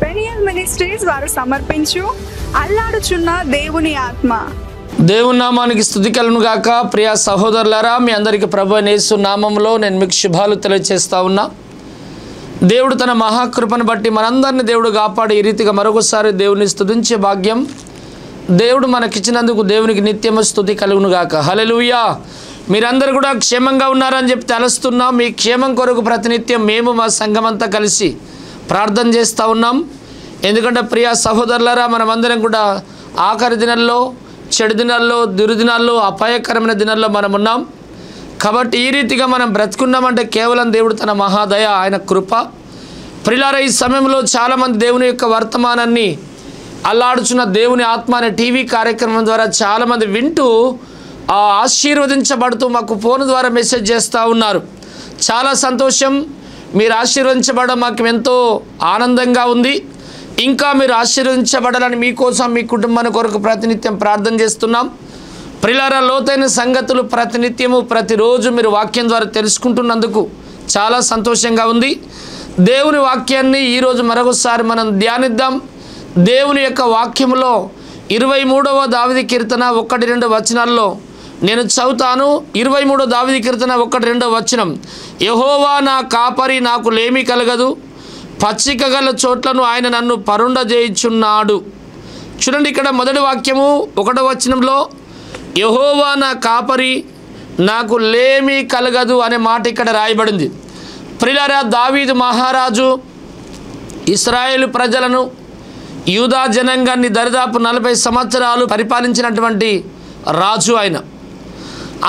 పెరియల్ ministries వారు సమర్పించు అల్లాడుచున్న దేవుని ఆత్మ. దేవుని నామానికి స్తుతి కలుగును గాక. ప్రియ సహోదరులారా, మీ అందరికీ ప్రభువైన యేసు నామములో నేను మీకు శుభాలు తెలియజేస్తా ఉన్నా. దేవుడు తన మహాకృపను బట్టి మనందరినీ దేవుడు కాపాడి ఈ రీతిగా మరొకసారి దేవుని స్తుతించే భాగ్యం దేవుడు మనకిచ్చినందుకు దేవునికి నిత్యము స్తుతి కలుగును గాక. హల్లెలూయా. మీరందరూ కూడా క్షేమంగా ఉన్నారని చెప్పి తెలుస్తున్నాం. మీ క్షేమం కొరకు ప్రతినిత్యం మేము మా సంఘమంతా కలిసి ప్రార్థన చేస్తూ ఉన్నాం. ఎందుకంటే ప్రియ సహోదరులారా, మనమందరం కూడా ఆఖరి దినాల్లో, చెడు దినాల్లో, దుర్దినాల్లో, అపాయకరమైన దినాల్లో మనం ఉన్నాం. కాబట్టి ఈ రీతిగా మనం బ్రతుకున్నామంటే కేవలం దేవుడు తన మహాదయ, ఆయన కృప. ప్రియులారా, ఈ సమయంలో చాలామంది దేవుని యొక్క వర్తమానాన్ని అల్లాడుచున్న దేవుని ఆత్మ అనే టీవీ కార్యక్రమం ద్వారా చాలామంది వింటూ ఆశీర్వదించబడుతూ మాకు ఫోన్ ద్వారా మెసేజ్ చేస్తూ ఉన్నారు. చాలా సంతోషం. మీరు ఆశీర్వదించబడడం మాకు ఎంతో ఆనందంగా ఉంది. ఇంకా మీరు ఆశీర్వదించబడాలని మీకోసం, మీ కుటుంబాన్ని కొరకు ప్రతినిత్యం ప్రార్థన చేస్తున్నాం. ప్రియులారా, లోతైన సంగతులు ప్రతినిత్యము ప్రతిరోజు మీరు వాక్యం ద్వారా తెలుసుకుంటున్నందుకు చాలా సంతోషంగా ఉంది. దేవుని వాక్యాన్ని ఈరోజు మరొకసారి మనం ధ్యానిద్దాం. దేవుని యొక్క వాక్యంలో 23వ దావీదు కీర్తన 1-2 వచనాల్లో నేను చదువుతాను. 23వ దావీదు కీర్తన 1-2 వచనం. యెహోవా నా కాపరి, నాకు లేమి కలగదు. పచ్చిక గల చోట్లను ఆయన నన్ను పరుండజేయుచున్నాడు. చూడండి, ఇక్కడ మొదటి వాక్యము 1వ వచనంలో యెహోవా నా కాపరి, నాకు లేమి కలగదు అనే మాట ఇక్కడ రాయబడింది. ప్రియులారా, దావీదు మహారాజు ఇశ్రాయేలు ప్రజలను, యూదా జనాంగాన్ని దరిదాపు 40 సంవత్సరాలు పరిపాలించినటువంటి రాజు. ఆయన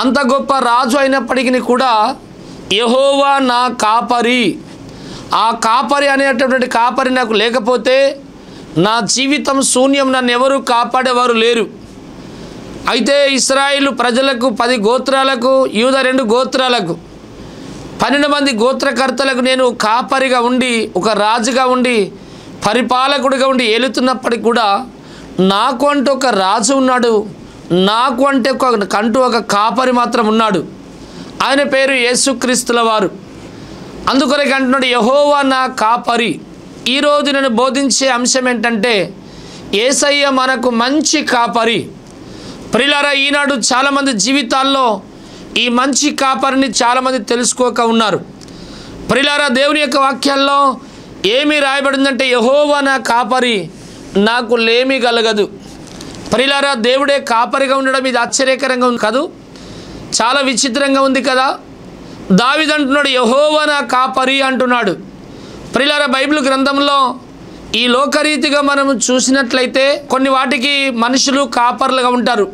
అంత గొప్ప రాజు అయినప్పటికీ కూడా యెహోవా నా కాపరి, ఆ కాపరి అనేటటువంటి కాపరి నాకు లేకపోతే నా జీవితం శూన్యం, నన్ను ఎవరు కాపాడేవారు లేరు. అయితే ఇశ్రాయేలు ప్రజలకు 10 గోత్రాలకు, యూదా 2 గోత్రాలకు 12 మంది గోత్రకర్తలకు నేను కాపరిగా ఉండి, ఒక రాజుగా ఉండి, పరిపాలకుడిగా ఉండి ఏలుతున్నప్పటికి కూడా నాకు అంటూ ఒక రాజు ఉన్నాడు, నాకు అంటే ఒక కాపరి మాత్రం ఉన్నాడు. ఆయన పేరు యేసుక్రీస్తుల వారు. అందుకొరకు అంటున్నాడు యెహోవా నా కాపరి. ఈరోజు నేను బోధించే అంశం ఏంటంటే యేసయ్య మనకు మంచి కాపరి. ప్రియులారా, ఈనాడు చాలామంది జీవితాల్లో ఈ మంచి కాపరిని చాలామంది తెలుసుకోక ఉన్నారు. ప్రియులారా, దేవుని యొక్క వాక్యాల్లో ఏమి రాయబడిందంటే యెహోవా నా కాపరి, నాకు లేమి కలగదు. ప్రియులారా, దేవుడే కాపరిగా ఉండడం ఇది ఆశ్చర్యకరంగా ఉంది కాదు, చాలా విచిత్రంగా ఉంది కదా. దావీదు అంటున్నాడు యెహోవా నా కాపరి అంటున్నాడు. ప్రియులారా, బైబిల్ గ్రంథంలో ఈ లోకరీతిగా మనం చూసినట్లయితే కొన్ని వాటికి మనుషులు కాపర్లుగా ఉంటారు.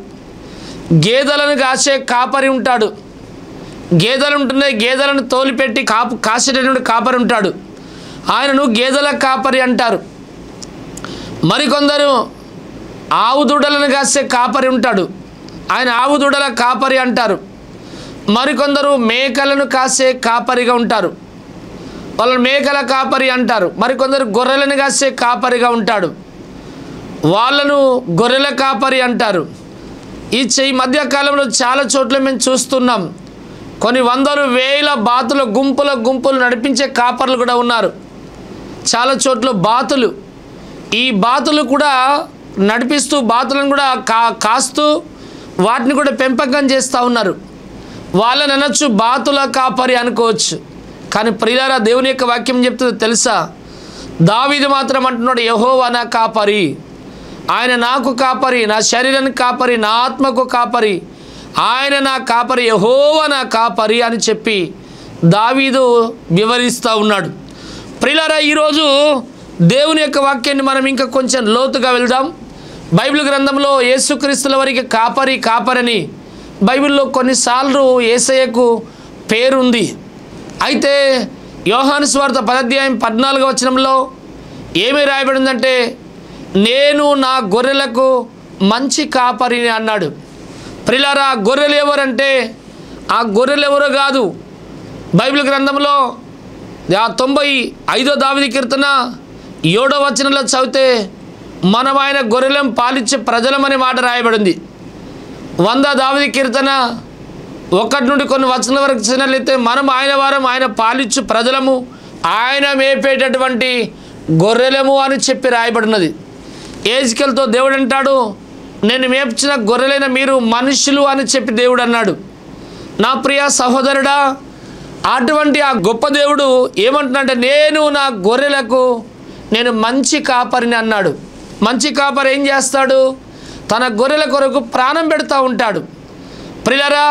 గేదెలను కాసే కాపరి ఉంటాడు. గేదెలు ఉంటున్నాయి, గేదెలను తోలిపెట్టి కాసేటటువంటి కాపరి ఉంటాడు. ఆయనను గేదెల కాపరి అంటారు. మరికొందరు ఆవు దూడలను కాసే కాపరి ఉంటాడు. ఆయన ఆవు దూడల కాపరి అంటారు. మరికొందరు మేకలను కాసే కాపరిగా ఉంటారు, వాళ్ళని మేకల కాపరి అంటారు. మరికొందరు గొర్రెలను కాసే కాపరిగా ఉంటాడు, వాళ్ళను గొర్రెల కాపరి అంటారు. ఈ మధ్యకాలంలో చాలా చోట్ల మేము చూస్తున్నాం. కొన్ని వందలు వేల బాతుల గుంపులు నడిపించే కాపర్లు కూడా ఉన్నారు. చాలా చోట్ల బాతులు, ఈ బాతులు కూడా నడిపిస్తూ, బాతులను కూడా కాస్తూ వాటిని కూడా పెంపకం చేస్తూ ఉన్నారు. వాళ్ళని అనొచ్చు బాతుల కాపరి అనుకోవచ్చు. కానీ ప్రియులారా, దేవుని యొక్క వాక్యం చెప్తుంది తెలుసా? దావీదు మాత్రం అంటున్నాడు యెహోవా నా కాపరి, ఆయన నాకు కాపరి, నా శరీరానికి కాపరి, నా ఆత్మకు కాపరి, ఆయన నా కాపరి, యెహోవా నా కాపరి అని చెప్పి దావీదు వివరిస్తూ ఉన్నాడు. ప్రియులారా, ఈరోజు దేవుని యొక్క వాక్యాన్ని మనం ఇంకా కొంచెం లోతుగా వెళ్దాం. బైబిల్ గ్రంథంలో యేసుక్రీస్తుల వారికి కాపరని బైబిల్లో కొన్నిసార్లు యేసయ్యకు పేరుంది. అయితే యోహాను సువార్త 10:14 వచనంలో ఏమి రాయబడిందంటే నేను నా గొర్రెలకు మంచి కాపరిని అన్నాడు. ప్రియులారా, గొర్రెలు ఎవరంటే ఆ గొర్రెలు ఎవరో కాదు. బైబిల్ గ్రంథంలో 95వ దావీదు కీర్తన 7వ వచనంలో చదివితే మనం ఆయన గొర్రెలం పాలించే ప్రజలమనే మాట రాయబడింది. 100వ దావీదు కీర్తన 1 నుండి కొన్ని వచనాల వరకు చూసినట్లయితే మనం ఆయన వారం, ఆయన పాలించు ప్రజలము, ఆయన మేపేటటువంటి గొర్రెలము అని చెప్పి రాయబడినది. ఎహెజ్కేలుతో దేవుడు అంటాడు, నేను మేపుచిన గొర్రెలైన మీరు మనుషులు అని చెప్పి దేవుడు అన్నాడు. నా ప్రియ సహోదరుడా, అటువంటి ఆ గొప్ప దేవుడు ఏమంటున్నాడంటే, నేను నా గొర్రెలకు నేను మంచి కాపరిని అన్నాడు. మంచి కాపరి ఏం చేస్తాడు? తన గొర్రెల కొరకు ప్రాణం పెడతా ఉంటాడు. ప్రియులారా,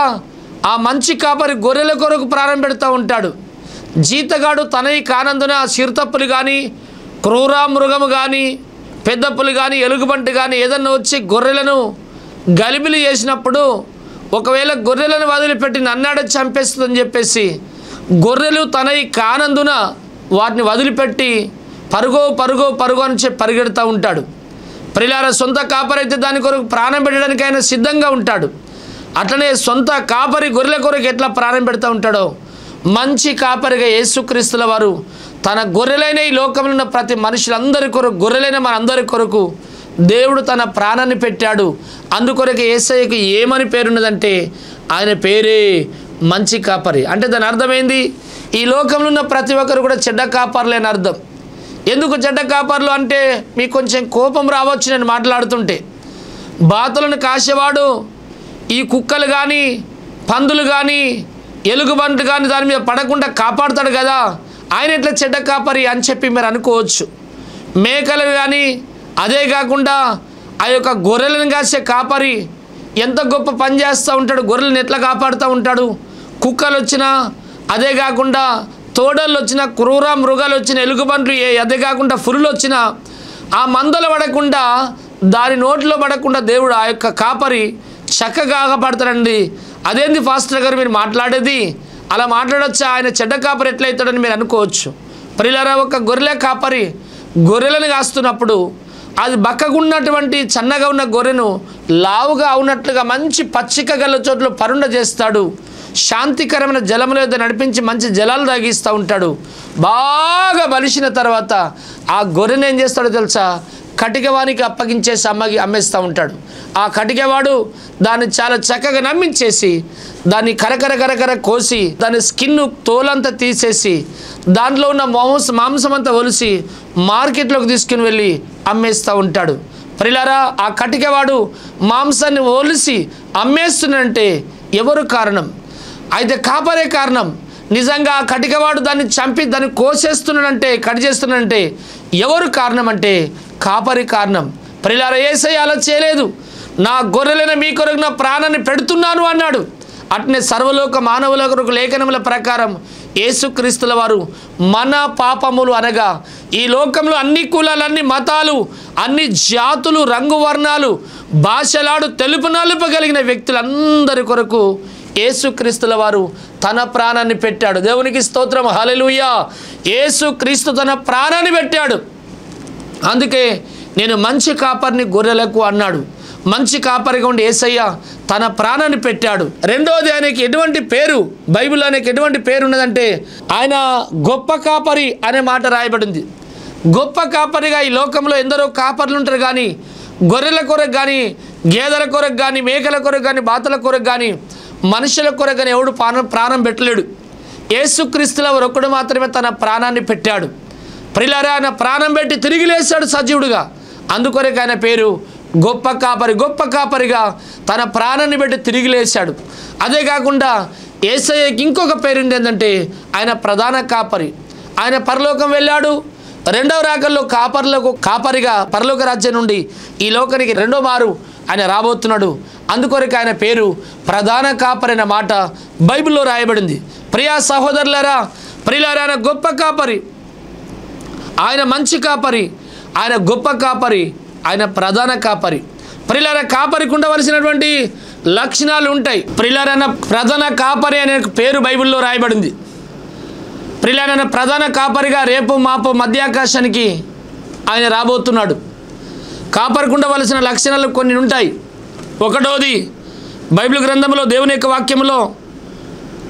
ఆ మంచి కాపరి గొర్రెల కొరకు ప్రాణం పెడతా ఉంటాడు. జీతగాడు తనవి కానందున చిరుతప్పులు కానీ, క్రూర మృగము కానీ, పెద్దప్పులు కానీ, ఎలుగుబంటి కానీ ఏదన్నా వచ్చి గొర్రెలను గలిబిలి చేసినప్పుడు, ఒకవేళ గొర్రెలను వదిలిపెట్టి నన్నాడ చంపేస్తుందని చెప్పేసి గొర్రెలు తనవి కానందున వాటిని వదిలిపెట్టి పరుగో పరుగో పరుగో అని చెప్పి పరిగెడుతూ ఉంటాడు. ప్రియులారా, సొంత కాపరి అయితే దాని కొరకు ప్రాణం పెట్టడానికి ఆయన సిద్ధంగా ఉంటాడు. అట్లనే సొంత కాపరి గొర్రెల కొరకు ఎట్లా ప్రాణం పెడతా ఉంటాడో, మంచి కాపరిగా యేసుక్రీస్తుల వారు తన గొర్రెలైన ఈ లోకంలో ఉన్న ప్రతి మనుషులందరి కొరకు, గొర్రెలైన మనందరి కొరకు దేవుడు తన ప్రాణాన్ని పెట్టాడు. అందుకొరకు యేసయ్యకు ఏమని పేరున్నదంటే, ఆయన పేరే మంచి కాపరి. అంటే దాని అర్థమైంది, ఈ లోకంలో ఉన్న ప్రతి ఒక్కరు కూడా చెడ్డ కాపర్లే అని అర్థం. ఎందుకు చెడ్డ కాపర్లు అంటే మీకు కొంచెం కోపం రావచ్చు నేను మాట్లాడుతుంటే. బాతులను కాసేవాడు ఈ కుక్కలు కానీ, పందులు కానీ, ఎలుగుబంట్లు కానీ దాని మీద పడకుండా కాపాడుతాడు కదా, ఆయన ఎట్లా చెడ్డ కాపరి అని చెప్పి మీరు అనుకోవచ్చు. మేకలు కానీ, అదే కాకుండా ఆ యొక్క గొర్రెలను కాసే కాపరి ఎంత గొప్ప పని చేస్తూ ఉంటాడు, గొర్రెలను ఎట్లా కాపాడుతూ ఉంటాడు. కుక్కలు వచ్చినా, అదే కాకుండా తోడళ్ళు వచ్చిన, క్రూర మృగాలు వచ్చిన, ఎలుగుబంట్లు, అదే కాకుండా ఫురులు వచ్చిన ఆ మందలు పడకుండా, దాని నోట్లో పడకుండా దేవుడు ఆ యొక్క కాపరి చక్కగా కాపాడుతాడండి. అదేంది ఫాస్టర్ గారు మీరు మాట్లాడేది, అలా మాట్లాడొచ్చా? ఆయన చెడ్డ కాపరి ఎట్లయితాడని మీరు అనుకోవచ్చు. ప్రియులారా, ఒక గొర్రెల కాపరి గొర్రెలను కాస్తున్నప్పుడు అది బక్కగున్నటువంటి సన్నగా ఉన్న గొర్రెను లావుగా ఉన్నట్లుగా మంచి పచ్చిక గల చోట్ల పరుండ చేస్తాడు. శాంతికరమైన జలముల వద్ద నడిపించి మంచి జలాలు తాగిస్తూ ఉంటాడు. బాగా బలిసిన తర్వాత ఆ గొర్రెను ఏం చేస్తాడో తెలుసా? కటికవానికి అప్పగించేసి అమ్మేస్తూ ఉంటాడు. ఆ కటికవాడు దాన్ని చాలా చక్కగా నమ్మించేసి దాన్ని కరకర కోసి దాని స్కిన్ తోలంతా తీసేసి దాంట్లో ఉన్న మాంసం అంతా ఒలిసి మార్కెట్లోకి తీసుకుని వెళ్ళి అమ్మేస్తూ ఉంటాడు. ప్రియులారా, ఆ కటికవాడు మాంసాన్ని ఒలిసి అమ్మేస్తున్నంటే ఎవరు కారణం? అయితే కాపరే కారణం. నిజంగా ఆ కటికవాడు దాన్ని చంపి దాన్ని కోసేస్తున్నాడంటే, కట్ చేస్తున్నాడంటే ఎవరు కారణం అంటే కాపరి కారణం. ప్రియులారా, యేసయ్య అలా చేయలేదు. నా గొర్రెలైన మీ కొరకు నా ప్రాణాన్ని పెడుతున్నాను అన్నాడు. అట్నే సర్వలోక మానవుల కొరకు లేఖనముల ప్రకారం యేసుక్రీస్తుల వారు మన పాపములు అనగా ఈ లోకంలో అన్ని కులాలు, అన్ని మతాలు, అన్ని జాతులు, రంగు వర్ణాలు, భాషలాడు, తెలుపు నలుపు కలిగిన వ్యక్తులందరి కొరకు యేసుక్రీస్తుల వారు తన ప్రాణాన్ని పెట్టాడు. దేవునికి స్తోత్రం, హల్లెలూయా. యేసుక్రీస్తు తన ప్రాణాన్ని పెట్టాడు. అందుకే నేను మంచి కాపరిని గొర్రెలకు అన్నాడు. మంచి కాపరిగా ఉండి యేసయ్య తన ప్రాణాన్ని పెట్టాడు. రెండోది, ఆయనకి ఎటువంటి పేరు, బైబిల్ ఆయనకి ఎటువంటి పేరు ఉన్నదంటే ఆయన గొప్ప కాపరి అనే మాట రాయబడింది. గొప్ప కాపరిగా ఈ లోకంలో ఎందరో కాపర్లు ఉంటారు, కానీ గొర్రెల కొరకు కానీ, గేదెల కొరకు కానీ, మేకల కొరకు కానీ, బాతుల కొరకు కానీ, మనుషుల కొరకు కానీ ఎవడు ప్రాణం పెట్టలేడు. యేసుక్రీస్తుల వారు ఒక్కడు మాత్రమే తన ప్రాణాన్ని పెట్టాడు. ప్రియులారా, ఆయన ప్రాణం పెట్టి తిరిగి లేచాడు సజీవుడుగా. అందుకొరకు ఆయన పేరు గొప్ప కాపరి. గొప్ప కాపరిగా తన ప్రాణాన్ని పెట్టి తిరిగి లేచాడు. అదే కాకుండా యేసయ్యకి ఇంకొక పేరు ఏంటంటే ఆయన ప్రధాన కాపరి. ఆయన పరలోకం వెళ్ళాడు. రెండవ రాకల్లో కాపరిగా పరలోక రాజ్యం నుండి ఈ లోకానికి రెండో మారు ఆయన రాబోతున్నాడు. అందుకొరకు ఆయన పేరు ప్రధాన కాపరి అనే మాట బైబిల్లో రాయబడింది. ప్రియా సహోదరులారా, ప్రియులారా, ఆయన గొప్ప కాపరి, ఆయన మంచి కాపరి, ఆయన గొప్ప కాపరి, ఆయన ప్రధాన కాపరి. ప్రియులారా, కాపరికి ఉండవలసినటువంటి లక్షణాలు ఉంటాయి. ప్రియులారా, ప్రధాన కాపరి అనే పేరు బైబిల్లో రాయబడింది. ప్రియులారా, ప్రధాన కాపరిగా రేపు మాపు మధ్యాకాశానికి ఆయన రాబోతున్నాడు. కాపరికి ఉండవలసిన లక్షణాలు కొన్ని ఉంటాయి. ఒకటోది, బైబిల్ గ్రంథంలో దేవుని యొక్క వాక్యంలో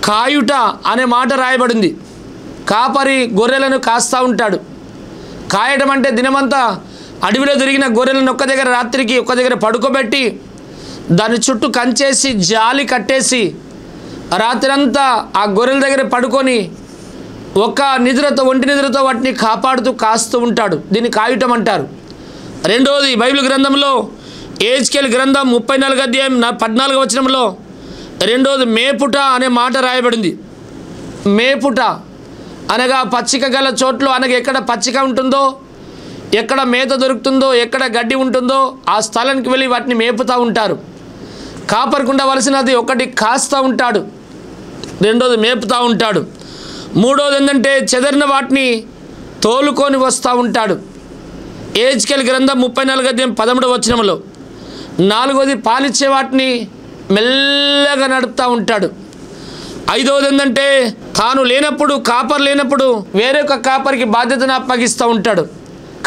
కాయుట అనే మాట రాయబడింది. కాపరి గొర్రెలను కాస్తూ ఉంటాడు. కాయటం అంటే దినమంతా అడవిలో తిరిగిన గొర్రెలను ఒక్క దగ్గర రాత్రికి ఒక్క దగ్గర పడుకోబెట్టి దాని చుట్టూ కంచేసి జాలి కట్టేసి రాత్రి అంతా ఆ గొర్రెల దగ్గర పడుకొని ఒక నిద్రతో ఒంటి నిద్రతో వాటిని కాపాడుతూ కాస్తూ ఉంటాడు. దీన్ని కాయటం అంటారు. రెండవది బైబిల్ గ్రంథంలో యెహెజ్కేలు గ్రంథం 34 అధ్యాయం 14వ వచనంలో రెండవది మేపుట అనే మాట రాయబడింది. మేపుట అనగా పచ్చిక గల చోట్లు, అనగా ఎక్కడ పచ్చిక ఉంటుందో, ఎక్కడ మేత దొరుకుతుందో, ఎక్కడ గడ్డి ఉంటుందో ఆ స్థలానికి వెళ్ళి వాటిని మేపుతూ ఉంటారు. కాపరికి ఉండవలసినది ఒకటి కాస్తూ ఉంటాడు, రెండోది మేపుతూ ఉంటాడు. మూడోది ఏంటంటే చెదరిన వాటిని తోలుకొని వస్తూ ఉంటాడు. యెహెజ్కేలు గ్రంథం 34 అధ్యాయం 13వ వచనంలో. నాలుగోది పాలిచ్చే వాటిని మెల్లగా నడుపుతూ ఉంటాడు. ఐదవది ఏంటంటే తాను లేనప్పుడు, కాపర్ లేనప్పుడు వేరొక కాపరికి బాధ్యతను అప్పగిస్తూ ఉంటాడు.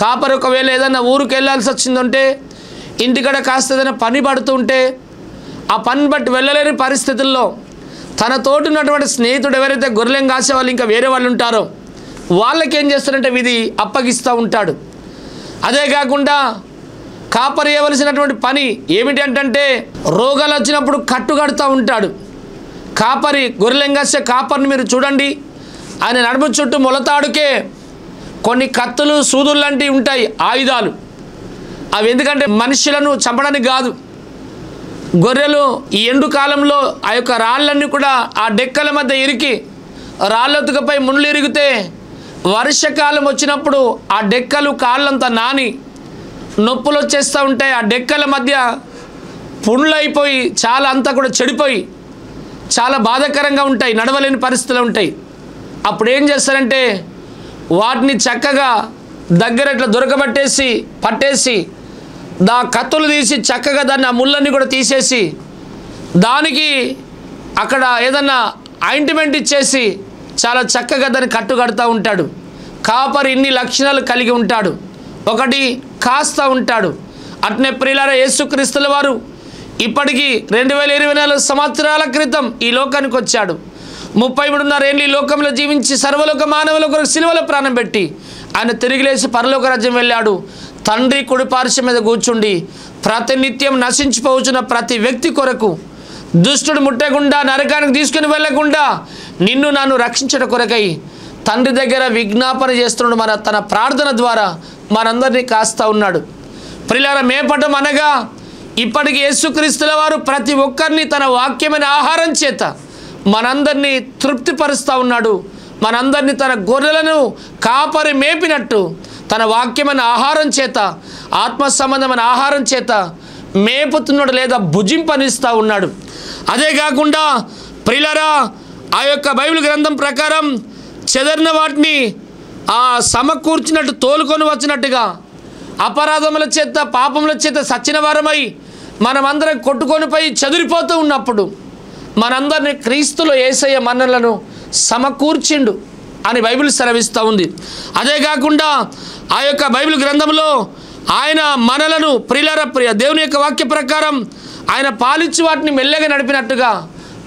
కాపర్ ఒకవేళ ఏదైనా ఊరికి వెళ్ళాల్సి వచ్చిందంటే, ఇంటికాడ కాస్త ఏదైనా పని పడుతూ ఉంటే ఆ పని బట్టి వెళ్ళలేని పరిస్థితుల్లో తన తోటి ఉన్నటువంటి స్నేహితుడు ఎవరైతే గొర్రెలను కాసే వాళ్ళు ఇంకా వేరే వాళ్ళు ఉంటారో వాళ్ళకి ఏం చేస్తారంటే విధి అప్పగిస్తూ ఉంటాడు. అదే కాకుండా కాపరి చేయవలసినటువంటి పని ఏమిటి అంటే రోగాలు వచ్చినప్పుడు కట్టుకడుతూ ఉంటాడు. కాపరి గొర్రెలను కాసే కాపరిని మీరు చూడండి, ఆయన నడుము చుట్టూ మొలతాడుకే కొన్ని కత్తులు, సూదులు లాంటివి ఉంటాయి, ఆయుధాలు. అవి ఎందుకంటే మనుషులను చంపడానికి కాదు. గొర్రెలు ఈ ఎండు కాలంలో ఆ యొక్క రాళ్ళన్నీ కూడా ఆ డెక్కల మధ్య ఇరికి, రాళ్ళతుకపై ముళ్ళు ఇరిగితే వర్షకాలం వచ్చినప్పుడు ఆ డెక్కలు కాళ్ళంతా నాని నొప్పులు వచ్చేస్తూ ఉంటాయి. ఆ డెక్కల మధ్య పుండ్లు అయిపోయి చాలా అంతా కూడా చెడిపోయి చాలా బాధాకరంగా ఉంటాయి, నడవలేని పరిస్థితులు ఉంటాయి. అప్పుడు ఏం చేస్తారంటే వాటిని చక్కగా దగ్గర ఇట్లా పట్టేసి కత్తులు తీసి చక్కగా దాన్ని ఆ ముళ్ళన్నీ కూడా తీసేసి దానికి అక్కడ ఏదన్నా ఆయింట్మెంట్ ఇచ్చేసి చాలా చక్కగా దాన్ని కట్టుకడుతూ ఉంటాడు. కాపరి ఇన్ని లక్షణాలు కలిగి ఉంటాడు. ఒకటి కాస్తూ ఉంటాడు. అట్నే ప్రియులారా, యేసుక్రీస్తుల వారు ఇప్పటికీ 2024 సంవత్సరాల క్రితం ఈ లోకానికి వచ్చాడు. 33.5 ఏళ్ళు ఈ లోకంలో జీవించి సర్వలోక మానవుల కొరకు సిలువలో ప్రాణం పెట్టి ఆయన తిరిగి లేచి పరలోక రాజ్యం వెళ్ళాడు. తండ్రి కుడి పార్శ్వం మీద కూర్చుండి ప్రతినిత్యం నశించిపోవచ్చున్న ప్రతి వ్యక్తి కొరకు, దుష్టుడు ముట్టకుండా నరకానికి తీసుకుని వెళ్ళకుండా నిన్ను నన్ను రక్షించడం కొరకై తండ్రి దగ్గర విజ్ఞాపన చేస్తున్నాడు. తన ప్రార్థన ద్వారా మనందరినీ కాస్తూ ఉన్నాడు. ప్రియులారా, మేపటం అనగా ఇప్పటికి యేసుక్రీస్తుల వారు ప్రతి ఒక్కరిని తన వాక్యమైన ఆహారం చేత మనందరినీ తృప్తిపరుస్తూ ఉన్నాడు. మనందరినీ తన గొర్రెలను కాపరి మేపినట్టు తన వాక్యమైన ఆహారం చేత, ఆత్మ సంబంధమైన ఆహారం చేత మేపుతున్నాడు లేదా భుజింపనిస్తూ ఉన్నాడు. అదే కాకుండా ప్రియులారా, ఆ యొక్క బైబిల్ గ్రంథం ప్రకారం చెదరిన వాటిని సమకూర్చినట్టు తోలుకొని వచ్చినట్టుగా అపరాధముల చేత, పాపముల చేత సచ్చిన వారమై మనమందరం కొట్టుకొని పోయి చెదిరిపోతూ ఉన్నప్పుడు మనందరినీ క్రీస్తులో యేసయ్య మనలను సమకూర్చిండు అని బైబిల్ సెలవిస్తూ ఉంది. అదే కాకుండా ఆ యొక్క బైబిల్ గ్రంథంలో ఆయన మనలను ప్రియ దేవుని యొక్క వాక్య ప్రకారం ఆయన పాలించి వాటిని మెల్లగా నడిపినట్టుగా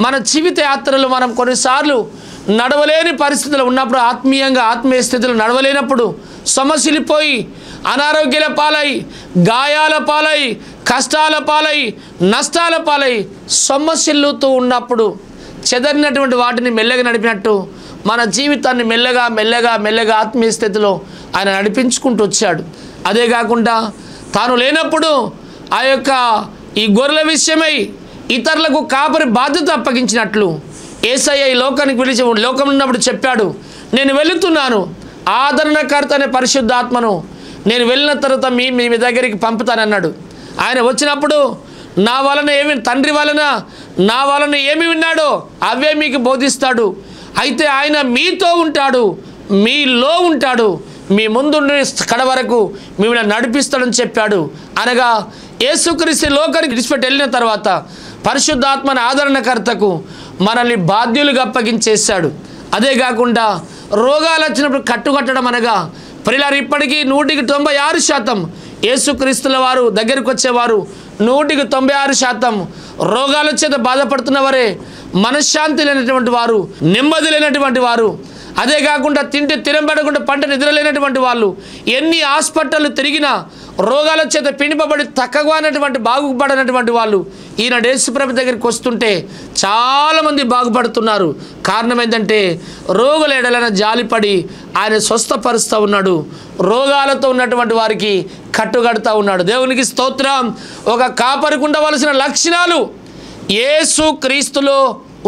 మన జీవిత యాత్రలు మనం కొన్నిసార్లు నడవలేని పరిస్థితులు ఉన్నప్పుడు, ఆత్మీయ స్థితిలో నడవలేనప్పుడు సమస్యలిపోయి అనారోగ్యాల పాలై, గాయాల పాలై, కష్టాల పాలై, నష్టాల పాలై సమస్యలుతూ ఉన్నప్పుడు చెదరినటువంటి వాటిని మెల్లగా నడిపినట్టు మన జీవితాన్ని మెల్లగా ఆత్మీయ స్థితిలో ఆయన నడిపించుకుంటూ వచ్చాడు. అదే కాకుండా తాను లేనప్పుడు ఆ యొక్క ఈ గొర్రెల విషయమై ఇతరులకు కాపరి బాధ్యత అప్పగించినట్లు యేసయ్య ఈ లోకానికి పిలిచి లోకంలో ఉన్నప్పుడు చెప్పాడు, నేను వెళుతున్నాను, ఆదరణకర్త అనే పరిశుద్ధాత్మను నేను వెళ్ళిన తర్వాత మీ దగ్గరికి పంపుతానన్నాడు. ఆయన వచ్చినప్పుడు నా వలన తండ్రి వలన నా వలన ఏమి విన్నాడో అవే మీకు బోధిస్తాడు. అయితే ఆయన మీతో ఉంటాడు, మీలో ఉంటాడు, మీ ముందు కడ వరకు మిమ్మల్ని నడిపిస్తాడని చెప్పాడు. అనగా యేసుక్రీస్తు లోకానికి విడిచిపెట్టి వెళ్ళిన తర్వాత పరిశుద్ధాత్మని ఆదరణకర్తకు మనల్ని బాధ్యులుగా అప్పగించేశాడు. అదే కాకుండా రోగాలు వచ్చినప్పుడు కట్టుకట్టడం అనగా ప్రియులారా, ఇప్పటికీ 196% యేసుక్రీస్తుల వారు దగ్గరికి వచ్చేవారు 196% రోగాల చేత బాధపడుతున్న వారే, మనశ్శాంతి లేనటువంటి వారు, నెమ్మది లేనటువంటి వారు, అదే కాకుండా తింటే తినబడకుండా పంట నిద్రలేనటువంటి వాళ్ళు, ఎన్ని హాస్పిటళ్ళు తిరిగినా రోగాల చేత పిండిపబడి తక్కువ అన్నటువంటి బాగుపడనటువంటి వాళ్ళు ఈనాడు యేసుప్రభు దగ్గరికి వస్తుంటే చాలామంది బాగుపడుతున్నారు. కారణం ఏంటంటే రోగుల ఎడలన జాలిపడి ఆయన స్వస్థపరుస్తూ ఉన్నాడు. రోగాలతో ఉన్నటువంటి వారికి కట్టుగడుతూ ఉన్నాడు. దేవునికి స్తోత్రం. ఒక కాపరికి ఉండవలసిన లక్షణాలు యేసు క్రీస్తులో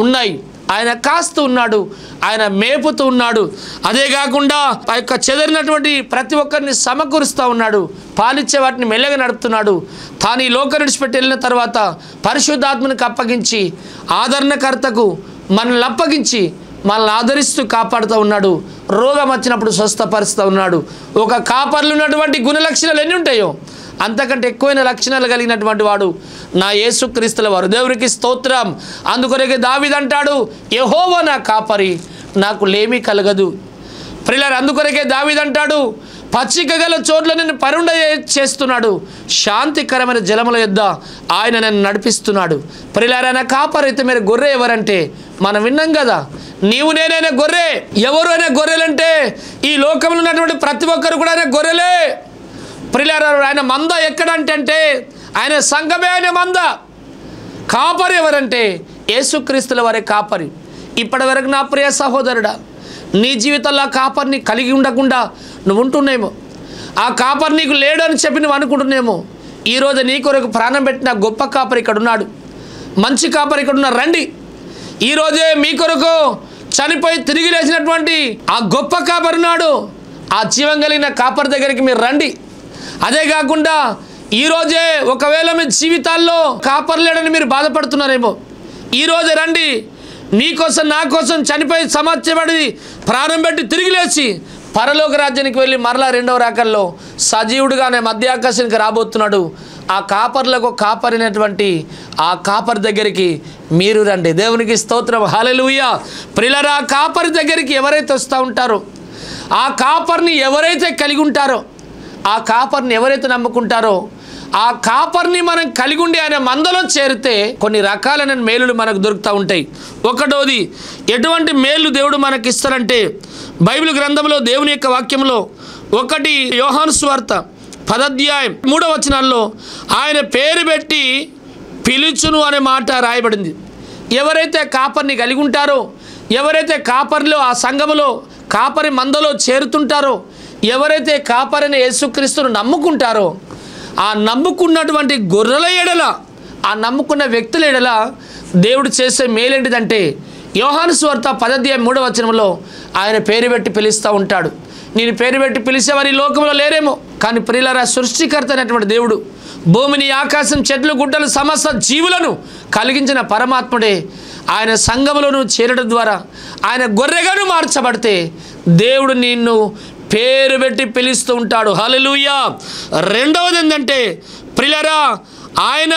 ఉన్నాయి. ఆయన కాస్తూ ఉన్నాడు, ఆయన మేపుతూ ఉన్నాడు. అదే కాకుండా ఆ యొక్క చెదరినటువంటి ప్రతి ఒక్కరిని సమకూరుస్తూ ఉన్నాడు. పాలిచ్చే వాటిని మెల్లగా నడుపుతున్నాడు. తాను ఈ లోకం విడిచిపెట్టి వెళ్ళిన తర్వాత పరిశుద్ధాత్మనికి అప్పగించి ఆదరణకర్తకు మనల్ని అప్పగించి మనల్ని ఆదరిస్తూ కాపాడుతూ ఉన్నాడు. రోగం వచ్చినప్పుడు స్వస్థపరుస్తూ ఉన్నాడు. ఒక కాపర్లు ఉన్నటువంటి గుణ లక్షణాలు ఎన్ని ఉంటాయో అంతకంటే ఎక్కువైన లక్షణాలు కలిగినటువంటి వాడు నా యేసుక్రీస్తుల వారు. దేవునికి స్తోత్రం. అందుకొరకే దావీదు అంటాడు, యెహోవా నా కాపరి, నాకు లేమి కలగదు. ప్రియులారా, అందుకొరకే దావీదు అంటాడు, పచ్చిక గల చోట్ల నన్ను పరుండ చేస్తున్నాడు, శాంతికరమైన జలముల యొద్ద ఆయన నన్ను నడిపిస్తున్నాడు. ప్రియులారా, నా కాపరి అయితే మీరు గొర్రె ఎవరంటే మనం విన్నాం కదా, నీవు నేనైనా గొర్రె. ఎవరు అయినా గొర్రెలంటే ఈ లోకంలో ఉన్నటువంటి ప్రతి ఒక్కరు కూడా ఆయన గొర్రెలే. ప్రియులారా, ఆయన మంద ఎక్కడంటే ఆయన సంఘమే ఆయన మంద. కాపరి ఎవరంటే యేసుక్రీస్తుల వారే కాపరి. ఇప్పటి వరకు నా ప్రియ సహోదరుడా, నీ జీవితంలో ఆ కాపరిని కలిగి ఉండకుండా నువ్వు ఉంటున్నామో, ఆ కాపరి నీకు లేడు అని చెప్పి నువ్వు అనుకుంటున్నామో, ఈరోజు నీ కొరకు ప్రాణం పెట్టిన గొప్ప కాపరి ఇక్కడ ఉన్నాడు, మంచి కాపరి ఇక్కడ ఉన్నారు. రండి, ఈరోజే మీ కొరకు చనిపోయి తిరిగి లేచినటువంటి ఆ గొప్ప కాపరి ఉన్నాడు. ఆ జీవం కలిగిన కాపరి దగ్గరికి మీరు రండి. అదే కాకుండా ఈరోజే ఒకవేళ మీ జీవితాల్లో కాపరి లేడని మీరు బాధపడుతున్నారేమో, ఈరోజే రండి. నీకోసం నా కోసం చనిపోయి సమాధించబడి ప్రాణం పెట్టి తిరిగి లేచి పరలోక రాజ్యానికి వెళ్ళి మరలా రెండవ రాకల్లో సజీవుడుగానే మధ్య ఆకాశానికి రాబోతున్నాడు. ఆ కాపర్లకు కాపరినటువంటి ఆ కాపరి దగ్గరికి మీరు రండి. దేవునికి స్తోత్రం. హల్లెలూయా. ప్రియులారా, ఆ కాపరి దగ్గరికి ఎవరైతే వస్తూ ఉంటారో, ఆ కాపరిని ఎవరైతే కలిగి ఉంటారో, ఆ కాపరిని ఎవరైతే నమ్ముకుంటారో, ఆ కాపరిని మనం కలిగి ఉండి ఆయన మందలో చేరితే కొన్ని రకాలైన మేలులు మనకు దొరుకుతూ ఉంటాయి. ఒకటోది, ఎటువంటి మేలు దేవుడు మనకి ఇస్తారంటే బైబిల్ గ్రంథంలో దేవుని యొక్క వాక్యంలో 1 యోహాను సువార్త 10వ అధ్యాయం 3వ వచనాల్లో ఆయన పేరు పెట్టి పిలుచును అనే మాట రాయబడింది. ఎవరైతే కాపరిని కలిగి ఉంటారో, ఎవరైతే కాపరిలో ఆ సంఘములో కాపరి మందలో చేరుతుంటారో, ఎవరైతే కాపరిని యేసుక్రీస్తును నమ్ముకుంటారో, ఆ నమ్ముకున్నటువంటి గొర్రెల ఎడల, ఆ నమ్ముకున్న వ్యక్తుల ఎడల దేవుడు చేసే మేలేంటిదంటే యోహాను సువార్త 10వ అధ్యాయం 3వ వచనంలో ఆయన పేరు పెట్టి పిలుస్తూ ఉంటాడు. నేను పేరు పెట్టి పిలిచేవారు ఈ లోకంలో లేరేమో, కానీ ప్రియులారా, సృష్టికర్త అయినటువంటి దేవుడు భూమిని, ఆకాశం, చెట్లు, గుడ్డలు, సమస్త జీవులను కలిగించిన పరమాత్ముడే ఆయన సంఘములను చేరడం ద్వారా ఆయన గొర్రెగాను మార్చబడితే దేవుడు నిన్ను పేరు పెట్టి పిలుస్తూ ఉంటాడు. హల్లెలూయా. రెండవది ఏంటంటే ప్రియులారా, ఆయన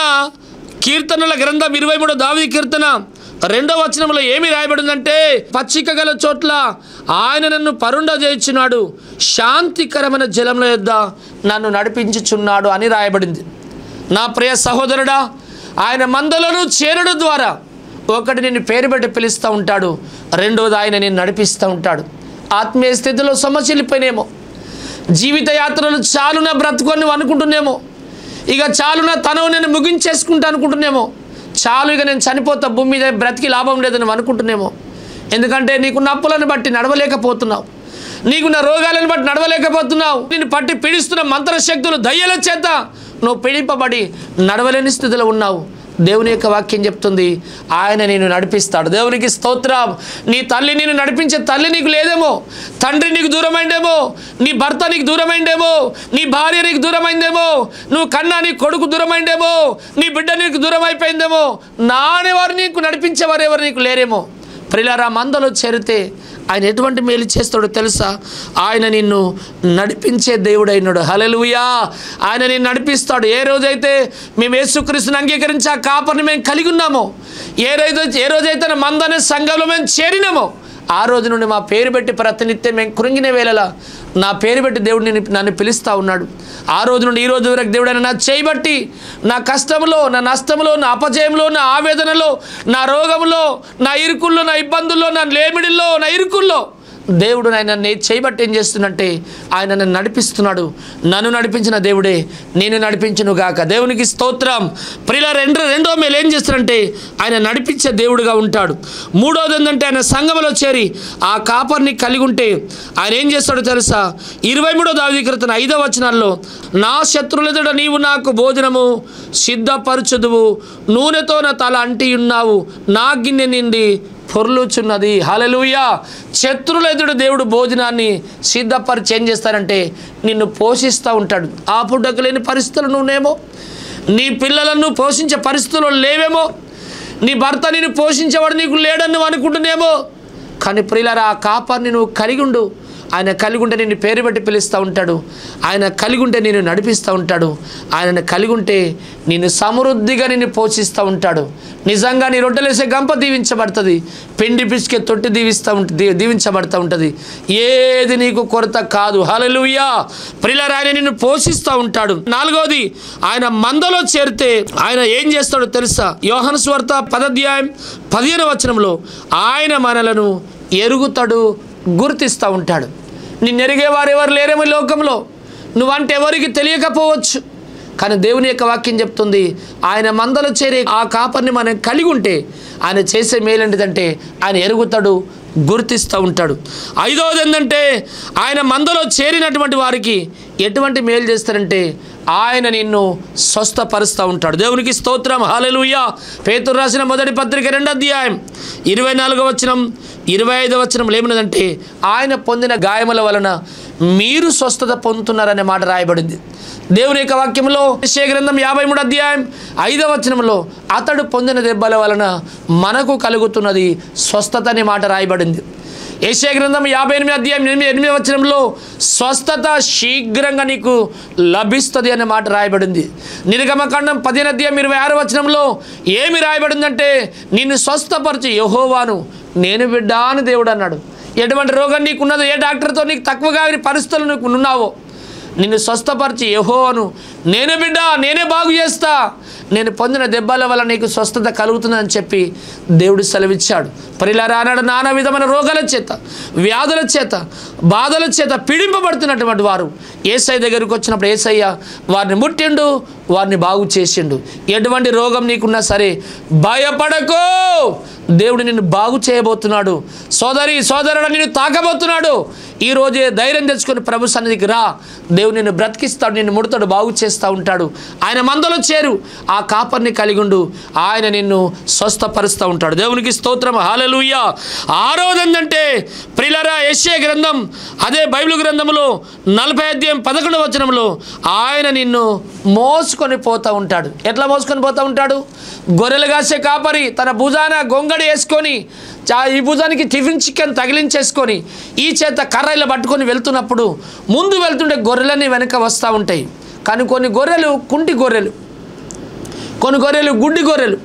కీర్తనల గ్రంథం 23 దావీదు కీర్తన 2వ వచనంలో ఏమి రాయబడిందంటే, పచ్చిక గల చోట్ల ఆయన నన్ను పరుండ చేయుచున్నాడు, శాంతికరమైన జలముల యొద్ద నన్ను నడిపించుచున్నాడు అని రాయబడింది. నా ప్రియ సహోదరుడా, ఆయన మందలను చేరడం ద్వారా ఒకటి నిన్ను పేరు పెట్టి పిలుస్తూ ఉంటాడు, రెండోది ఆయన నిన్ను నడిపిస్తూ ఉంటాడు. ఆత్మీయ స్థితిలో సమస్యలిపోయినేమో, జీవిత యాత్రలు చాలున బ్రతుకొని అనుకుంటున్నామో, ఇక చాలున తనవు నేను ముగించేసుకుంటా అనుకుంటున్నామో, చాలు ఇక నేను చనిపోతా, భూమి మీద బ్రతికి లాభం లేదని అనుకుంటున్నామో. ఎందుకంటే నీకున్న అప్పులను బట్టి నడవలేకపోతున్నావు, నీకున్న రోగాలను బట్టి నడవలేకపోతున్నావు, నిన్ను పట్టి పీడిస్తున్న మంత్రశక్తులు, దయ్యాల చేత నువ్వు పీడింపబడి నడవలేని స్థితిలో ఉన్నావు. దేవుని యొక్క వాక్యం చెప్తుంది, ఆయన నిన్ను నడిపిస్తాడు. దేవునికి స్తోత్రం. నీ తల్లి నిన్ను నడిపించే తల్లి నీకు లేదేమో, తండ్రి నీకు దూరమైందేమో, నీ భర్త నీకు దూరమైందేమో, నీ భార్య నీకు దూరమైందేమో, నువ్వు కన్నా నీ కొడుకు దూరమైందేమో, నీ బిడ్డ నీకు దూరం అయిపోయిందేమో, నానేవారు నీకు నడిపించేవారు ఎవరు నీకు లేరేమో. ప్రియులారా, మందలో చేరితే ఆయన ఎటువంటి మేలు చేస్తాడో తెలుసా? ఆయన నిన్ను నడిపించే దేవుడు అయినాడు. హల్లెలూయా. ఆయన నిన్ను నడిపిస్తాడు. ఏ రోజైతే మేము యేసుక్రీస్తుని అంగీకరించి ఆ కాపరిని మేము కలిగి ఉన్నామో, ఏ రోజైతే మందనే సంఘంలో మేము చేరినామో, ఆ రోజు నుండి మా పేరు పెట్టి ప్రతినిత్యం మేము కృంగిన వేళలా నా పేరు పెట్టి దేవుడు నన్ను పిలుస్తూ ఉన్నాడు. ఆ రోజు నుండి ఈ రోజు వరకు దేవుడు నా చేయబట్టి నా కష్టంలో, నా నష్టంలో, నా అపజయంలో, నా ఆవేదనలో, నా రోగంలో, నా ఇరుకుల్లో, నా ఇబ్బందుల్లో, నా లేమిడిల్లో, నా ఇరుకుల్లో దేవుడు ఆయన చేయబట్టి ఏం చేస్తున్నంటే ఆయన నన్ను నడిపిస్తున్నాడు. నన్ను నడిపించిన దేవుడే నేను నడిపించును గాక. దేవునికి స్తోత్రం. ప్రియుల రెండో మేలు ఏం చేస్తారంటే ఆయన నడిపించే దేవుడుగా ఉంటాడు. మూడోది ఏంటంటే ఆయన సంఘములో చేరి ఆ కాపర్ని కలిగి ఉంటే ఆయన ఏం చేస్తాడో తెలుసా? 23వ దావీదు కీర్తన 5వ వచనాల్లో, నా శత్రులెదుట నీవు నాకు భోజనము సిద్ధపరచుదువు, నూనెతో నా తల అంటి ఉన్నావు, నా గిన్నె నిండి పొర్లుచున్నది. హల్లెలూయా. శత్రుల ఎదుట దేవుడు భోజనాన్ని సిద్ధపరిచి ఏం చేస్తారంటే నిన్ను పోషిస్తూ ఉంటాడు. ఆ పుట్టకు లేని పరిస్థితులు నువ్వేమో, నీ పిల్లలను పోషించే పరిస్థితులు లేవేమో, నీ భర్త నిన్ను పోషించేవాడు నీకు లేడని నువ్వు అనుకుంటున్నామో. కానీ ప్రియులారా, ఆ కాపర్ని నువ్వు కలిగి ఉండు. ఆయన కలిగి ఉంటే నిన్ను పేరు పెట్టి పిలుస్తూ ఉంటాడు. ఆయన కలిగి ఉంటే నిన్ను నడిపిస్తూ ఉంటాడు. ఆయనను కలిగి ఉంటే నిన్ను సమృద్ధిగా నిన్ను పోషిస్తూ ఉంటాడు. నిజంగా నీ రొట్టెలేసే గంప దీవించబడుతుంది, పిండి పిసికే తొట్టి దీవించబడుతూ ఉంటుంది. ఏది నీకు కొరత కాదు. హల్లెలూయా. ప్రియులారా, ఆయన నిన్ను పోషిస్తూ ఉంటాడు. నాలుగవది, ఆయన మందలో చేరితే ఆయన ఏం చేస్తాడో తెలుసా? యోహాను సువార్త 10వ అధ్యాయం 15వ వచనంలో ఆయన మనలను ఎరుగుతాడు, గుర్తిస్తూ ఉంటాడు. నిన్ను ఎరిగేవారు ఎవరు లేరేమో లోకంలో, నువ్వంటే ఎవరికి తెలియకపోవచ్చు. కానీ దేవుని యొక్క వాక్యం చెప్తుంది, ఆయన మందలో చేరే ఆ కాపర్ని మనం కలిగి ఉంటే ఆయన చేసే మేలు ఏంటిదంటే ఆయన ఎరుగుతాడు, గుర్తిస్తూ ఉంటాడు. ఐదవది ఏంటంటే ఆయన మందలో చేరినటువంటి వారికి ఎటువంటి మేలు చేస్తారంటే ఆయన నిన్ను స్వస్థపరుస్తూ ఉంటాడు. దేవునికి స్తోత్రం. హల్లెలూయా. పేతురు రాసిన మొదటి పత్రిక 2వ అధ్యాయం 24వ వచనం 25వ వచనంలో ఏమన్నదంటే ఆయన పొందిన గాయముల వలన మీరు స్వస్థత పొందుతున్నారనే మాట రాయబడింది. దేవుని యొక్క వాక్యంలో యెషయా గ్రంథం 53వ అధ్యాయం 5వ వచనంలో అతడు పొందిన దెబ్బల వలన మనకు కలుగుతున్నది స్వస్థత అనే మాట రాయబడింది. యెషయా గ్రంథం 58వ అధ్యాయం 8వ వచనంలో స్వస్థత శీఘ్రంగా నీకు లభిస్తుంది అనే మాట రాయబడింది. నిర్గమకాండం 15వ అధ్యాయం 26వ వచనంలో ఏమి రాయబడిందంటే నిన్ను స్వస్థపరిచి యెహోవాను నేను బిడ్డ అని దేవుడు అన్నాడు. ఎటువంటి రోగం నీకున్నదో, ఏ డాక్టర్తో నీకు తక్కువగా పరిస్థితులు నీకు ఉన్నావో, నిన్ను స్వస్థపరిచి యెహోవాను నేను బిడ్డ, నేనే బాగు చేస్తా, నేను పొందిన దెబ్బల వల్ల నీకు స్వస్థత కలుగుతుందని చెప్పి దేవుడు సెలవిచ్చాడు. ప్రియులారా, ఆనాడు నానా విధమైన రోగాల చేత, వ్యాధుల చేత, బాధల చేత పీడింపబడుతున్నటువంటి వారు యేసయ్య దగ్గరికి వచ్చినప్పుడు యేసయ్య వారిని ముట్టిండు, వారిని బాగు చేసిండు. ఎటువంటి రోగం నీకున్నా సరే భయపడకు, దేవుడు నిన్ను బాగు చేయబోతున్నాడు. సోదరి సోదరుడు నిన్ను తాకబోతున్నాడు. ఈరోజే ధైర్యం తెచ్చుకొని ప్రభు సన్నిధికి రా. దేవుడు నిన్ను బ్రతికిస్తాడు, నిన్ను ముడతాడు, బాగు చేస్తూ ఉంటాడు. ఆయన మందలో చేరు, ఆ కాపర్ని కలిగి ఉండు, ఆయన నిన్ను స్వస్థపరుస్తూ ఉంటాడు. దేవునికి స్తోత్రం. హల్లెలూయా. ఆరోది ఏంటంటే ప్రియులారా, యెషయా గ్రంథం అదే బైబిల్ గ్రంథంలో 40వ అధ్యాయం 11వ వచనంలో ఆయన నిన్ను మోసుకొని పోతూ ఉంటాడు. ఎట్లా మోసుకొని పోతూ ఉంటాడు? గొర్రెలు కాసే కాపరి తన భుజాన గొంగడి వేసుకొని, ఈ భుజానికి టిఫిన్ చికెన్ తగిలించేసుకొని, ఈ చేత కర్ర ఇలా పట్టుకొని వెళ్తున్నప్పుడు ముందు వెళ్తుంటే గొర్రెలన్నీ వెనక వస్తూ ఉంటాయి. కానీ కొన్ని గొర్రెలు కుంటి గొర్రెలు, కొన్ని గొర్రెలు గుడ్డి గొర్రెలు,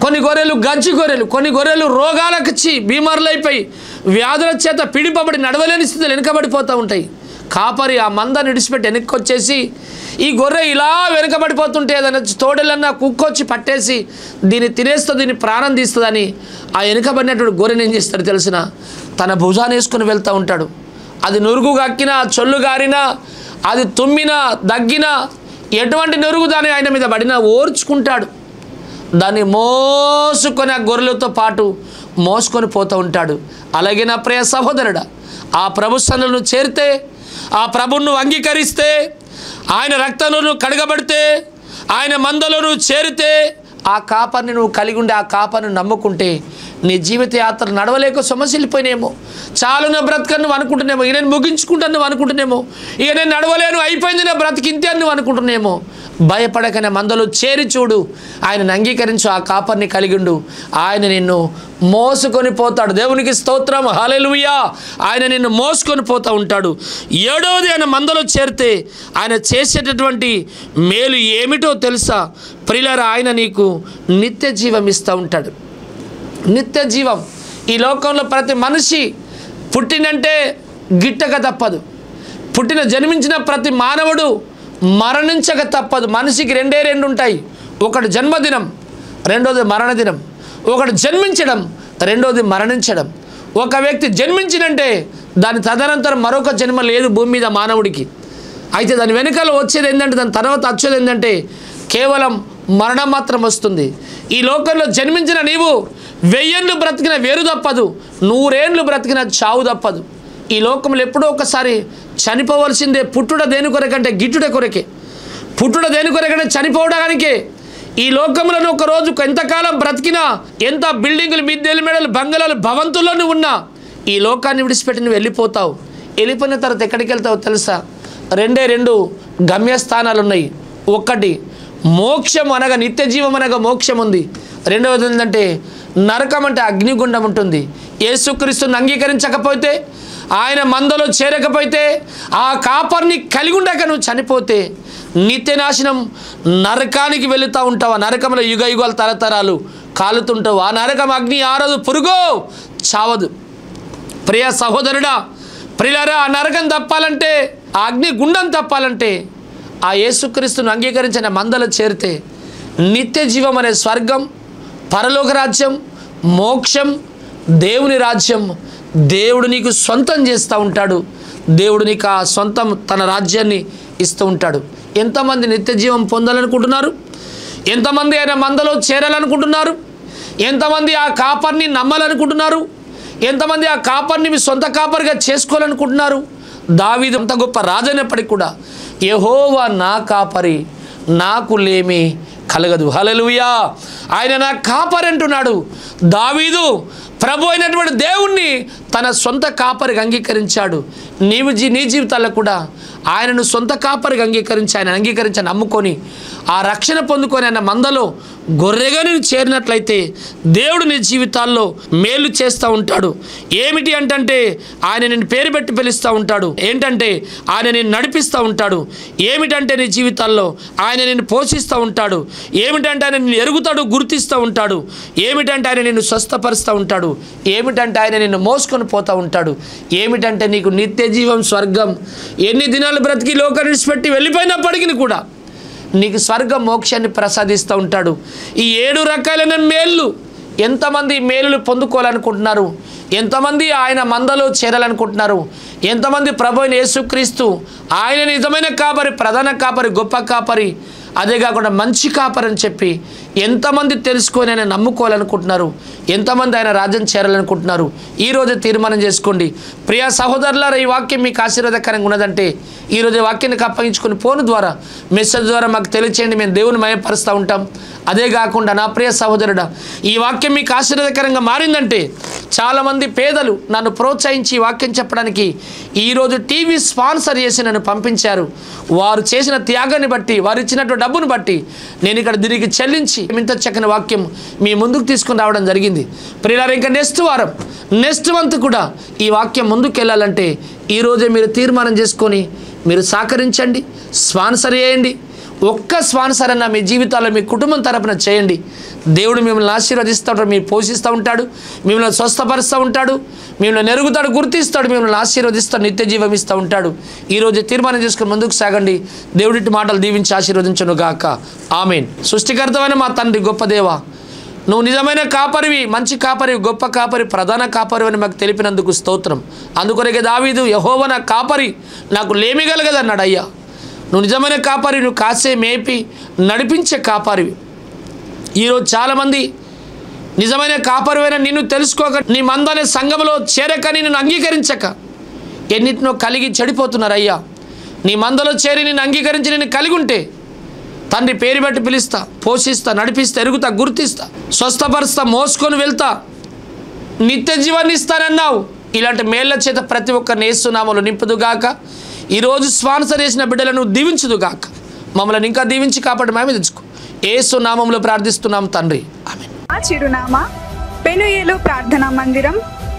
కొన్ని గొర్రెలు గజ్జి గొర్రెలు, కొన్ని గొర్రెలు రోగాలకు వచ్చి బీమారులైపోయి వ్యాధుల చేత పీడింపబడి నడవలేని స్థితిలో వెనుకబడిపోతూ ఉంటాయి. కాపరి ఆ మందని విడిచిపెట్టి వెనక్కి వచ్చేసి ఈ గొర్రె ఇలా వెనుకబడిపోతుంటే ఏదైనా తోడేలన్నా కుక్కొచ్చి పట్టేసి దీన్ని తినేస్తుంది, దీన్ని ప్రాణం తీస్తుందని ఆ వెనుకబడినటువంటి గొర్రెని ఏం చేస్తాడు తెలిసిన? తన భుజాన్ని వేసుకొని వెళ్తూ ఉంటాడు. అది నురుగు గక్కినా, చొల్లు గారినా, అది తుమ్మినా, దగ్గినా, ఎటువంటి నురుగు దాని ఆయన మీద పడినా ఓర్చుకుంటాడు. దాన్ని మోసుకొని ఆ గొర్రెలతో పాటు మోసుకొని పోతూ ఉంటాడు. అలాగే నా ప్రియ సహోదరుడా, ఆ ప్రభు సన్నిధిలో చేరితే, ఆ ప్రభువును అంగీకరిస్తే, ఆయన రక్తంలో నువ్వు కడగబడితే, ఆయన మందలో నువ్వు చేరితే, ఆ కాపర్ని నువ్వు కలిగి ఉండి ఆ కాపర్ని నమ్ముకుంటే నీ జీవిత యాత్ర నడవలేక సమస్యలిపోయినేమో, చాలు నా బ్రతకని నువ్వు అనుకుంటున్నామో, ఇక నేను ముగించుకుంటాను నువ్వు అనుకుంటున్నామో, ఇక నేను నడవలేను అయిపోయింది నా బ్రతికింతే అని నువ్వు అనుకుంటున్నామో, భయపడకనే మందలో చేరి చూడు, ఆయనను అంగీకరించు, ఆ కాపర్ని కలిగిండు, ఆయన నిన్ను మోసుకొని పోతాడు. దేవునికి స్తోత్రం. హల్లెలూయా. ఆయన నిన్ను మోసుకొని పోతూ ఉంటాడు. ఏడవది, ఆయన మందలో చేరితే ఆయన చేసేటటువంటి మేలు ఏమిటో తెలుసా? ప్రియులారా, ఆయన నీకు నిత్య జీవం ఇస్తూ ఉంటాడు. నిత్య జీవం. ఈ లోకంలో ప్రతి మనిషి పుట్టినంటే గిట్టక తప్పదు. జన్మించిన ప్రతి మానవుడు మరణించక తప్పదు. మనిషికి రెండు ఉంటాయి. ఒకటి జన్మదినం, రెండోది మరణదినం. ఒకటి జన్మించడం, రెండోది మరణించడం. ఒక వ్యక్తి జన్మించినంటే దాని తదనంతరం మరొక జన్మ లేదు భూమి మీద మానవుడికి. అయితే దాని వెనుకలో వచ్చేది ఏంటంటే, దాని తర్వాత వచ్చేది ఏంటంటే కేవలం మరణం మాత్రం వస్తుంది. ఈ లోకంలో జన్మించిన నీవు 1000 ఏళ్ళు బ్రతికిన వేరు తప్పదు, 100 ఏళ్ళు బ్రతికిన చావు తప్పదు. ఈ లోకంలో ఎప్పుడో ఒకసారి చనిపోవలసిందే. పుట్టుట దేని కొరకంటే గిట్టుట కొరకే. పుట్టుట దేని కొరకంటే చనిపోవడానికే. ఈ లోకంలో ఒక రోజు ఎంతకాలం బ్రతికినా, ఎంత బిల్డింగులు, మిద్దెలు, మెడలు, బంగళాలు, భవంతుల్లోనూ ఉన్నా ఈ లోకాన్ని విడిచిపెట్టి నువ్వు వెళ్ళిపోతావు. వెళ్ళిపోయిన తర్వాత ఎక్కడికి వెళ్తావు తెలుసా? 2 గమ్యస్థానాలు ఉన్నాయి. ఒకటి మోక్షం అనగా నిత్య జీవం అనగా మోక్షం ఉంది. రెండవది ఏంటంటే నరకం అంటే అగ్నిగుండం ఉంటుంది. యేసుక్రీస్తుని అంగీకరించకపోతే, ఆయన మందలో చేరకపోతే, ఆ కాపర్ని కలిగి ఉండక నువ్వు చనిపోతే నిత్యనాశనం నరకానికి వెళుతూ ఉంటావు. ఆ నరకంలో యుగ యుగాలు తరతరాలు కాలుతుంటావు. ఆ నరకం అగ్ని ఆరదు, పురుగో చావదు. ప్రియ సహోదరుడా, ప్రియులారా, ఆ నరకం తప్పాలంటే, ఆ అగ్ని గుండం తప్పాలంటే ఆ యేసుక్రీస్తును అంగీకరించిన మందలో చేరితే నిత్య జీవం అనే స్వర్గం, పరలోక రాజ్యం, మోక్షం, దేవుని రాజ్యం దేవుడు నీకు సొంతం చేస్తూ ఉంటాడు. దేవుడు నీకు ఆ సొంతం తన రాజ్యాన్ని ఇస్తూ ఉంటాడు. ఎంతమంది నిత్య జీవం పొందాలనుకుంటున్నారు? ఎంతమంది ఆయన మందలో చేరాలనుకుంటున్నారు? ఎంతమంది ఆ కాపర్ని నమ్మాలనుకుంటున్నారు? ఎంతమంది ఆ కాపర్ని మీ సొంత కాపరిగా చేసుకోవాలనుకుంటున్నారు? దావీదు అంత గొప్ప రాజైనప్పటికీ కూడా యెహోవా నా కాపరి, నాకు లేమి కలగదు. హల్లెలూయా! ఆయన నా కాపరి అంటున్నాడు. దావీదు ప్రభు అయినటువంటి దేవుణ్ణి తన సొంత కాపరిగా అంగీకరించాడు. నీ జీవితాల్లో కూడా ఆయనను సొంత కాపరిగా అంగీకరించి, ఆయన అంగీకరించి నమ్ముకొని ఆ రక్షణ పొందుకొని ఆయన మందలో గొర్రెగా నేను చేరినట్లయితే దేవుడు నీ జీవితాల్లో మేలు చేస్తూ ఉంటాడు. ఏమిటి అంటే ఆయన నిన్ను పేరు పెట్టి పిలుస్తూ ఉంటాడు. ఏంటంటే ఆయన నిన్ను నడిపిస్తూ ఉంటాడు. ఏమిటంటే నీ జీవితాల్లో ఆయన నిన్ను పోషిస్తూ ఉంటాడు. ఏమిటంటే ఆయన నిన్ను ఎరుగుతాడు, గుర్తిస్తూ ఉంటాడు. ఏమిటంటే ఆయన నిన్ను స్వస్థపరుస్తూ ఉంటాడు. ఏమిటంటే ఆయన నిన్ను మోసుకొని పోతూ ఉంటాడు. ఏమిటంటే నీకు నిత్య జీవం, స్వర్గం, ఎన్ని దినాలు బ్రతికి లోకాన్ని విడిచిపెట్టి వెళ్ళిపోయినప్పటికీ కూడా నీకు స్వర్గ మోక్షాన్ని ప్రసాదిస్తూ ఉంటాడు. ఈ 7 రకాలైన మేళ్ళు, ఎంతమంది మేలులు పొందుకోవాలనుకుంటున్నారు? ఎంతమంది ఆయన మందలో చేరాలనుకుంటున్నారు? ఎంతమంది ప్రభు అయిన యేసుక్రీస్తు ఆయన నిజమైన కాపరి, ప్రధాన కాపరి, గొప్ప కాపరి, అదే కాకుండా మంచి కాపరి అని చెప్పి ఎంతమంది తెలుసుకొని ఆయన నమ్ముకోవాలనుకుంటున్నారు? ఎంతమంది ఆయన రాజ్యం చేరాలనుకుంటున్నారు? ఈరోజు తీర్మానం చేసుకోండి. ప్రియా సహోదరులారా, ఈ వాక్యం మీకు ఆశీర్వాదకరంగా ఉన్నదంటే ఈరోజు వాక్యానికి అప్పగించుకొని ఫోన్ ద్వారా, మెసేజ్ ద్వారా మాకు తెలియచేయండి. మేము దేవుని మయపరుస్తూ ఉంటాం. అదే కాకుండా నా ప్రియ సహోదరుడా, ఈ వాక్యం మీకు ఆశీర్వాదకరంగా మారిందంటే చాలామంది పేదలు నన్ను ప్రోత్సహించి ఈ వాక్యం చెప్పడానికి ఈరోజు టీవీ స్పాన్సర్ చేసి నన్ను పంపించారు. వారు చేసిన త్యాగాన్ని బట్టి, వారు ఇచ్చినటువంటి డబ్బును బట్టి నేను ఇక్కడ తిరిగి చెల్లించి ఇంత చక్కని వాక్యం మీ ముందుకు తీసుకుని రావడం జరిగింది. ప్రియులారా, ఇంకా నెక్స్ట్ మంత్ కూడా ఈ వాక్యం ముందుకు వెళ్ళాలంటే ఈరోజే మీరు తీర్మానం చేసుకొని మీరు సహకరించండి, స్పాన్సర్ చేయండి. ఒక్క స్పాన్సర్ అన్న మీ జీవితాల్లో మీ కుటుంబం తరపున చేయండి. దేవుడు మిమ్మల్ని ఆశీర్వదిస్తూ ఉంటాడు, మీరు పోషిస్తూ ఉంటాడు, మిమ్మల్ని స్వస్థపరుస్తూ ఉంటాడు, మిమ్మల్ని నెరుగుతాడు, గుర్తిస్తాడు, మిమ్మల్ని ఆశీర్వదిస్తాడు, నిత్య జీవం ఇస్తూ ఉంటాడు. ఈరోజు తీర్మానం చేసుకుని ముందుకు సాగండి. దేవుడి మాటలు దీవించి ఆశీర్వదించును గాక. ఆమేన్. సృష్టికర్తమైన మా తండ్రి, గొప్ప దేవా, నువ్వు నిజమైన కాపరివి, మంచి కాపరివి, గొప్ప కాపరి, ప్రధాన కాపరి అని మాకు తెలిపినందుకు స్తోత్రం. అందుకొరకే దావీదు యెహోవా నా కాపరి, నాకు లేమి కలగదన్నాడు. అయ్యా, నువ్వు నిజమైన కాపరి, నువ్వు కాసే, మేపి నడిపించే కాపరివి. ఈరోజు చాలామంది నిజమైన కాపరివైన నిన్ను తెలుసుకోక, నీ మందనే సంఘంలో చేరక, నిన్ను అంగీకరించక ఎన్నిటినో కలిగి చెడిపోతున్నారు. అయ్యా, నీ మందలో చేరి నిన్ను అంగీకరించి నిన్ను కలిగి ఉంటే తండ్రి పేరు బట్టి పిలుస్తా, పోషిస్తా, నడిపిస్తా, ఎరుగుతా, గుర్తిస్తా, స్వస్థపరుస్తా, మోసుకొని వెళ్తా, నిత్య జీవాన్ని ఇస్తానన్నావు. ఇలాంటి మేళ్ల చేత ప్రతి ఒక్కరిని యేసు నామములో నింపుదుగాక. ఈరోజు స్పాన్సర్ చేసిన బిడ్డలను దీవించుదుగాక. మమ్మల్ని ఇంకా దీవించి కాపాడు మేము తెచ్చుకో. యేసు నామములో ప్రార్థిస్తున్నాం తండ్రి, ఆమేన్. మా చిరునామా పెనుయేలు ప్రార్థనా మందిరం,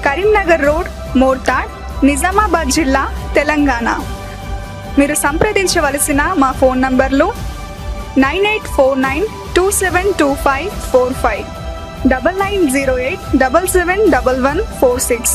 కరీంనగర్ రోడ్, మోర్తాడ్, నిజామాబాద్ జిల్లా, తెలంగాణ. మీరు సంప్రదించవలసిన మా ఫోన్ నంబర్లు 9849272545, 9908771146.